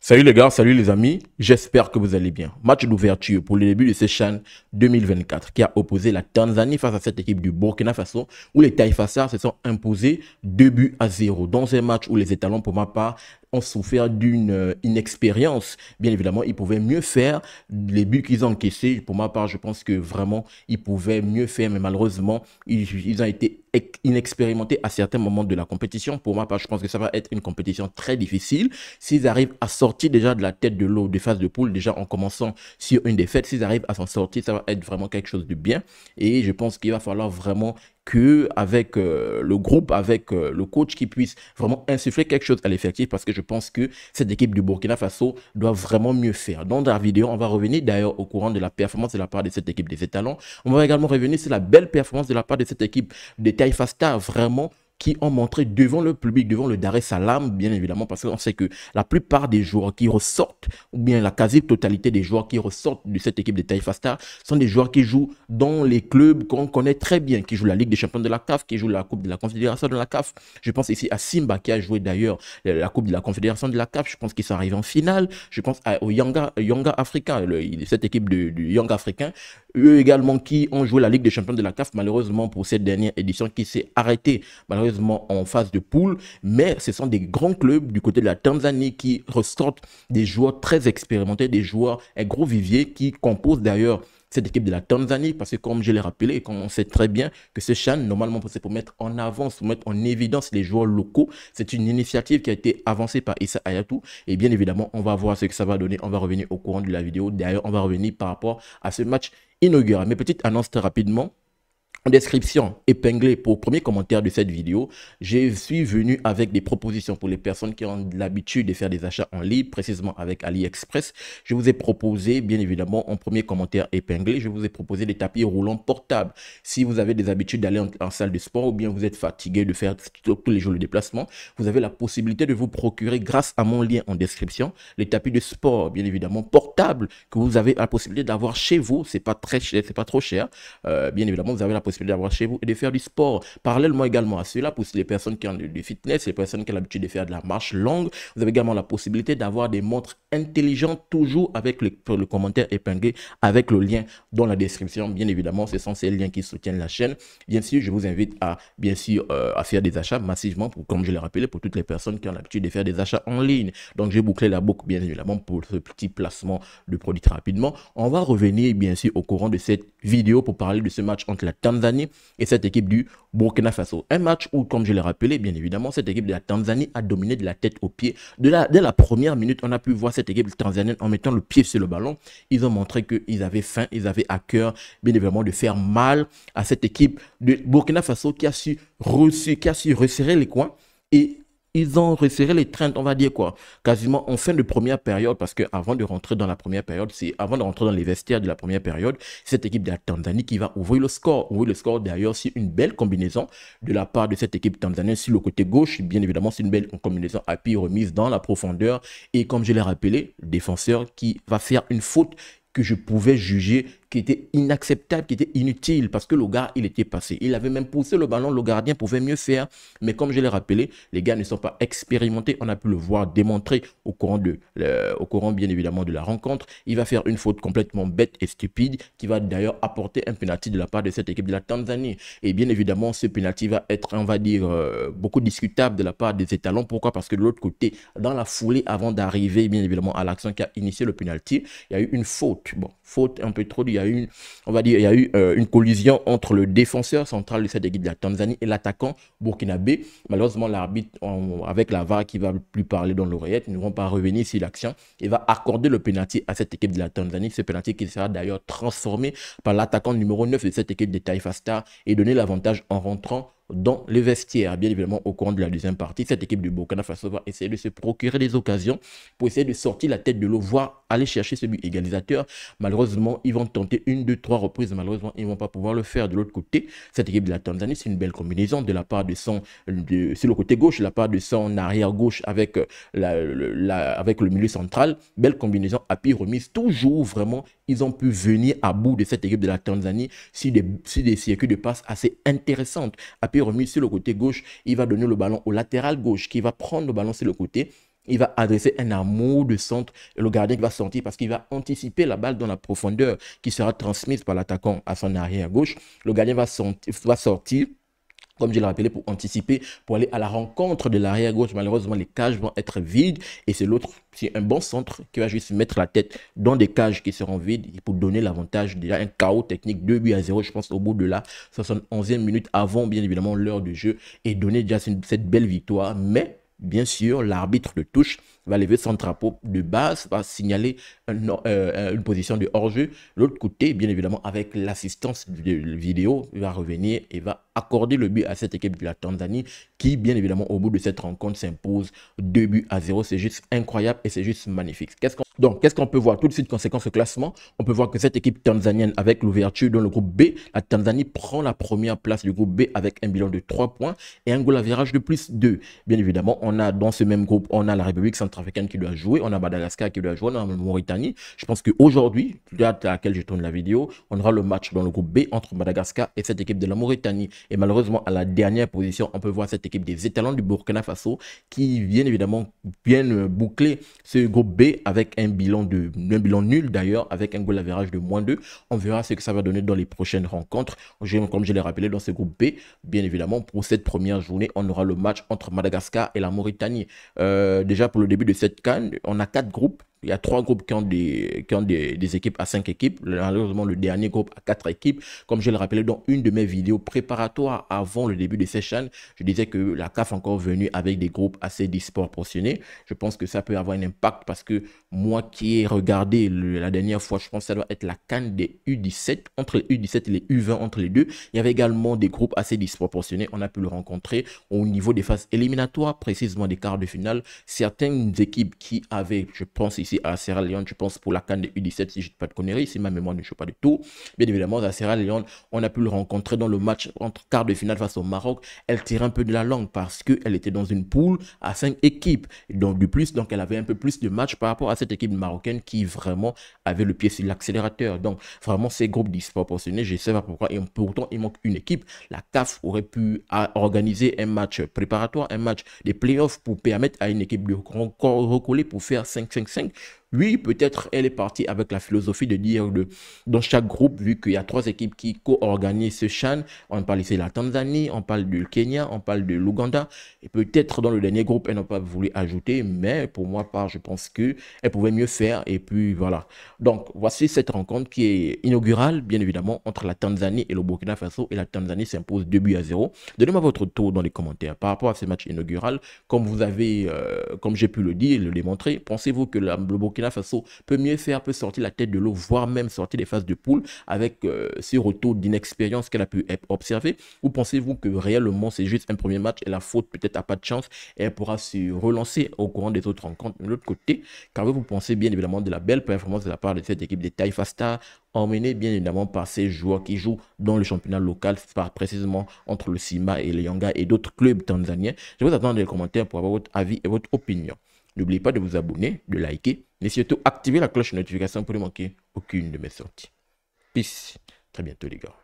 Salut les gars, salut les amis, j'espère que vous allez bien. Match d'ouverture pour le début de ce CHAN 2024 qui a opposé la Tanzanie face à cette équipe du Burkina Faso où les Taïfasa se sont imposés 2 buts à 0 dans un match où les étalons pour ma part ont souffert d'une inexpérience. Bien évidemment, ils pouvaient mieux faire. Les buts qu'ils ont encaissés, pour ma part, je pense que vraiment, ils pouvaient mieux faire, mais malheureusement, ils ont été inexpérimentés à certains moments de la compétition. Pour ma part, je pense que ça va être une compétition très difficile. S'ils arrivent à sortir déjà de la tête de l'eau des phases de poule, déjà en commençant sur une défaite, s'ils arrivent à s'en sortir, ça va être vraiment quelque chose de bien. Et je pense qu'il va falloir vraiment que avec le groupe, avec le coach qui puisse vraiment insuffler quelque chose à l'effectif parce que je pense que cette équipe du Burkina Faso doit vraiment mieux faire. Dans la vidéo, on va revenir d'ailleurs au courant de la performance de la part de cette équipe des étalons. On va également revenir sur la belle performance de la part de cette équipe des Taifa Stars, vraiment qui ont montré devant le public, devant le Dar es Salaam, bien évidemment, parce qu'on sait que la plupart des joueurs qui ressortent, ou bien la quasi-totalité des joueurs qui ressortent de cette équipe de Taifa Stars, sont des joueurs qui jouent dans les clubs qu'on connaît très bien, qui jouent la Ligue des Champions de la CAF, qui jouent la Coupe de la Confédération de la CAF. Je pense ici à Simba, qui a joué d'ailleurs la Coupe de la Confédération de la CAF. Je pense qu'ils sont arrivés en finale. Je pense au Yanga Africain, cette équipe du Yanga Africain. Eux également qui ont joué la Ligue des Champions de la CAF, malheureusement pour cette dernière édition qui s'est arrêtée malheureusement en phase de poule, mais ce sont des grands clubs du côté de la Tanzanie qui ressortent des joueurs très expérimentés, des joueurs, un gros vivier qui composent d'ailleurs cette équipe de la Tanzanie, parce que comme je l'ai rappelé, comme on sait très bien que ce CHAN, normalement, c'est pour mettre en avant, pour mettre en évidence les joueurs locaux. C'est une initiative qui a été avancée par Issa Hayatou. Et bien évidemment, on va voir ce que ça va donner. On va revenir au courant de la vidéo. D'ailleurs, on va revenir par rapport à ce match inaugural. Mais petite annonce très rapidement. En description épinglée pour premier commentaire de cette vidéo, je suis venu avec des propositions pour les personnes qui ont l'habitude de faire des achats en ligne, précisément avec AliExpress. Je vous ai proposé, bien évidemment, en premier commentaire épinglé, je vous ai proposé des tapis roulants portables. Si vous avez des habitudes d'aller en salle de sport ou bien vous êtes fatigué de faire tous les jours le déplacement, vous avez la possibilité de vous procurer, grâce à mon lien en description, les tapis de sport, bien évidemment, portables, que vous avez la possibilité d'avoir chez vous. C'est pas très cher, c'est pas trop cher. Bien évidemment, vous avez la possibilité d'avoir chez vous et de faire du sport. Parallèlement également à cela, pour les personnes qui ont du fitness, les personnes qui ont l'habitude de faire de la marche longue, vous avez également la possibilité d'avoir des montres intelligentes, toujours avec le commentaire épinglé, avec le lien dans la description. Bien évidemment, ce sont ces liens qui soutiennent la chaîne. Bien sûr, je vous invite à, bien sûr, à faire des achats massivement, comme je l'ai rappelé, pour toutes les personnes qui ont l'habitude de faire des achats en ligne. Donc, j'ai bouclé la boucle, bien évidemment, pour ce petit placement de produits très rapidement. On va revenir, bien sûr, au courant de cette vidéo pour parler de ce match entre la Tanzanie et cette équipe du Burkina Faso. Un match où, comme je l'ai rappelé, bien évidemment, cette équipe de la Tanzanie a dominé de la tête aux pieds. Dès la première minute, on a pu voir cette équipe tanzanienne en mettant le pied sur le ballon. Ils ont montré qu'ils avaient faim, ils avaient à cœur, bien évidemment, de faire mal à cette équipe de Burkina Faso qui a su resserrer les coins et ils ont resserré les trains, on va dire quoi, quasiment en fin de première période, parce qu'avant de rentrer dans la première période, c'est avant de rentrer dans les vestiaires de la première période, cette équipe de la Tanzanie qui va ouvrir le score. Ouvrir le score d'ailleurs, c'est une belle combinaison de la part de cette équipe tanzanienne sur le côté gauche. Bien évidemment, c'est une belle combinaison appui remise dans la profondeur. Et comme je l'ai rappelé, le défenseur qui va faire une faute que je pouvais juger qui était inacceptable, qui était inutile, parce que le gars, il était passé. Il avait même poussé le ballon, le gardien pouvait mieux faire. Mais comme je l'ai rappelé, les gars ne sont pas expérimentés. On a pu le voir démontrer au courant, bien évidemment, de la rencontre. Il va faire une faute complètement bête et stupide, qui va d'ailleurs apporter un penalty de la part de cette équipe de la Tanzanie. Et bien évidemment, ce penalty va être, on va dire, beaucoup discutable de la part des étalons. Pourquoi? Parce que de l'autre côté, dans la foulée, avant d'arriver, bien évidemment, à l'action qui a initié le penalty, il y a eu une faute. Bon, faute un peu trop, il y a eu, on va dire, il y a eu une collision entre le défenseur central de cette équipe de la Tanzanie et l'attaquant burkinabé. Malheureusement, l'arbitre, avec la VAR qui va plus parler dans l'oreillette, ne vont pas revenir sur l'action et va accorder le penalty à cette équipe de la Tanzanie. Ce penalty qui sera d'ailleurs transformé par l'attaquant numéro 9 de cette équipe de Taifa Stars et donner l'avantage en rentrant dans les vestiaires. Bien évidemment, au cours de la deuxième partie, cette équipe du Burkina Faso va essayer de se procurer des occasions pour essayer de sortir la tête de l'eau, voire aller chercher ce but égalisateur. Malheureusement, ils vont tenter une, deux, trois reprises. Malheureusement, ils ne vont pas pouvoir le faire. De l'autre côté, cette équipe de la Tanzanie, c'est une belle combinaison de la part de sur le côté gauche, de la part de son arrière gauche avec, avec le milieu central. Belle combinaison, appui remise. Toujours vraiment, ils ont pu venir à bout de cette équipe de la Tanzanie sur des circuits de passe assez intéressantes. Appui remis sur le côté gauche, il va donner le ballon au latéral gauche qui va prendre le ballon sur le côté il va adresser un amour de centre et le gardien qui va sortir parce qu'il va anticiper la balle dans la profondeur qui sera transmise par l'attaquant à son arrière gauche. Le gardien va sortir, comme je l'ai rappelé, pour anticiper, pour aller à la rencontre de l'arrière gauche. Malheureusement, les cages vont être vides et c'est l'autre, c'est un bon centre qui va juste mettre la tête dans des cages qui seront vides pour donner l'avantage. Déjà un chaos technique, 2-0, je pense, au bout de la 71e minute avant, bien évidemment, l'heure de jeu et donner déjà cette belle victoire. Mais bien sûr, l'arbitre de touche va lever son drapeau de base, va signaler une position de hors-jeu. L'autre côté, bien évidemment, avec l'assistance vidéo, il va revenir et va accorder le but à cette équipe de la Tanzanie qui, bien évidemment, au bout de cette rencontre, s'impose 2-0. C'est juste incroyable et c'est juste magnifique. Qu'est-ce qu'on peut voir tout de suite conséquence au classement? On peut voir que cette équipe tanzanienne, avec l'ouverture dans le groupe B, la Tanzanie prend la première place du groupe B avec un bilan de 3 points et un goal average de plus 2. Bien évidemment, on a dans ce même groupe, on a la République centrafricaine qui doit jouer, on a Madagascar qui doit jouer, on a la Mauritanie. Je pense qu'aujourd'hui, date à laquelle je tourne la vidéo, on aura le match dans le groupe B entre Madagascar et cette équipe de la Mauritanie. Et malheureusement, à la dernière position, on peut voir cette équipe des étalons du Burkina Faso qui viennent évidemment bien boucler ce groupe B avec un bilan nul d'ailleurs, avec un goal average de -2. On verra ce que ça va donner dans les prochaines rencontres. Comme je l'ai rappelé, dans ce groupe B, bien évidemment, pour cette première journée, on aura le match entre Madagascar et la Mauritanie. Déjà pour le début de cette CAN, on a 4 groupes. Il y a 3 groupes qui ont des équipes à 5 équipes. Malheureusement, le dernier groupe a 4 équipes. Comme je le rappelais dans une de mes vidéos préparatoires avant le début de ces chaînes, je disais que la CAF est encore venue avec des groupes assez disproportionnés. Je pense que ça peut avoir un impact parce que moi qui ai regardé la dernière fois, je pense que ça doit être la CAN des U17, entre les U17 et les U20, entre les deux. Il y avait également des groupes assez disproportionnés. On a pu le rencontrer au niveau des phases éliminatoires, précisément des quarts de finale. Certaines équipes qui avaient, je pense ici à Sierra Leone, je pense pour la CAN des U17, si je ne dis pas de conneries, si ma mémoire ne joue pas du tout. Bien évidemment, à Sierra Leone, on a pu le rencontrer dans le match entre quart de finale face au Maroc. Elle tirait un peu de la langue parce qu'elle était dans une poule à 5 équipes. Donc, donc elle avait un peu plus de matchs par rapport à cette équipe marocaine qui vraiment avait le pied sur l'accélérateur. Donc, vraiment, ces groupes disproportionnés, je ne sais pas pourquoi. Et pourtant, il manque une équipe. La CAF aurait pu organiser un match préparatoire, un match des playoffs pour permettre à une équipe de recoller pour faire 5-5-5. Oui, peut-être elle est partie avec la philosophie de dire dans chaque groupe, vu qu'il y a 3 équipes qui co-organisent ce CHAN, on parle ici de la Tanzanie, on parle du Kenya, on parle de l'Ouganda, et peut-être dans le dernier groupe, elle n'a pas voulu ajouter, mais pour moi, je pense qu'elle pouvait mieux faire, et puis voilà. Donc, voici cette rencontre qui est inaugurale, bien évidemment, entre la Tanzanie et le Burkina Faso, et la Tanzanie s'impose 2-0. Donnez-moi votre tour dans les commentaires par rapport à ce match inaugural, comme j'ai pu le dire et le démontrer, pensez-vous que le Burkina Faso peut mieux faire, peut sortir la tête de l'eau, voire même sortir des phases de poule avec ce retour d'inexpérience qu'elle a pu observer? Ou pensez-vous que réellement c'est juste un premier match et la faute peut-être n'a pas de chance et elle pourra se relancer au courant des autres rencontres? De l'autre côté, qu'avez-vous pensé bien évidemment de la belle performance de la part de cette équipe des Taifa Stars, emmenée bien évidemment par ces joueurs qui jouent dans le championnat local, précisément entre le Simba et le Yanga et d'autres clubs tanzaniens? Je vous attends dans les commentaires pour avoir votre avis et votre opinion. N'oubliez pas de vous abonner, de liker, mais surtout activer la cloche de notification pour ne manquer aucune de mes sorties. Peace. Très bientôt les gars.